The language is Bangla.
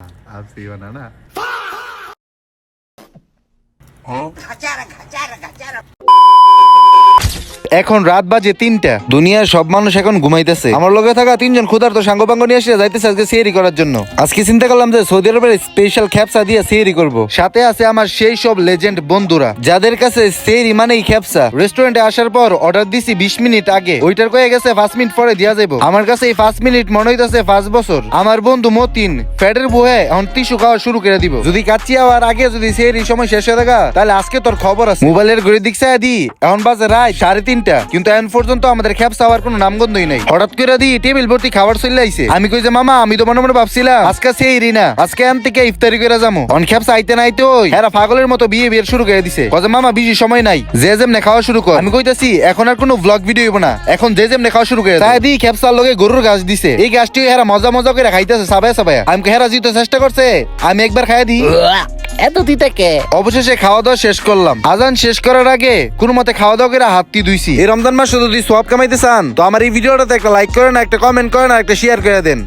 Así banana. এখন রাত বাজে ৩টা। দুনিয়ার সব মানুষ এখন ঘুমাইতেছে। আমার লগে থাকা ৩জন ক্ষুধার্ত সাঙ্গপাঙ্গ নিয়ে এসে যাইতেছে আজকে সিয়ারি করার জন্য। আজকে চিন্তা করলাম যে সৌদি আরবের স্পেশাল খ্যাপসা দিয়ে সিয়ারি করব। সাথে আছে আমার সেই সব লেজেন্ড বন্ধুরা যাদের কাছে সিয়ারি মানেই খ্যাপসা। রেস্টুরেন্টে আসার পর অর্ডার দিছি ২০ মিনিট আগে, ওইটার কয়ে গেছে ৫ মিনিট পরে দিয়া যাবো। আমার কাছে এই ৫ মিনিট মনে হইতেছে ৫ বছর। আমার বন্ধু মতিন ফ্যাটের বুহে এখন টিস্যু খাওয়া শুরু করে দিব। যদি কাচ্চি হওয়ার আগে যদি সিয়ারি সময় শেষ হয়ে থাকা তাহলে আজকে তোর খবর আছে। মোবাইলের ঘড়ির দিক চাই দি এখন বাজে রাত ৩:৩০, কিন্তু এখন পর্যন্ত আমাদের খ্যাপসা হওয়ার কোনো নামগন্ধই নাই। হঠাৎ করে দি টেবিল ভর্তি খাবার চলে আইছে। আমি কই যে মামা আমি তো মনে মনে ভাবছিলাম আজকে সিয়ারি না, আজকে আন থেকে ইফতারি করে যাবো। অন খ্যাপসা আইতে নাইতে ওই এরা পাগলের মতো বিয়ে শুরু করে দিছে। কয়ে মামা বেশি সময় নাই, যে যেমনে খাওয়া শুরু কর। আমি কইতাছি এখন আর কোনো ব্লগ ভিডিও হইব না, এখন যে যেমনে খাওয়া শুরু করে তাই দি খ্যাপসার লগে গরুর গাছ দিছে। এই গাছটি হেরা মজা মজা করে খাইতেছে সাবায় সাবায়। আমি হেরা জিতে চেষ্টা করছে, আমি একবার খাই দিই। এত দিতে কে? অবশেষে খাওয়া দাওয়া শেষ করলাম। আজান শেষ করার আগে কোনো মতে খাওয়া দাওয়া করে হাতটি ধুইছি। এই রমজান মাস যদি সওয়াব কামাইতে চান তো আমার এই ভিডিওটাতে একটা লাইক করেন, একটা কমেন্ট করেন আর একটা শেয়ার করে দেন।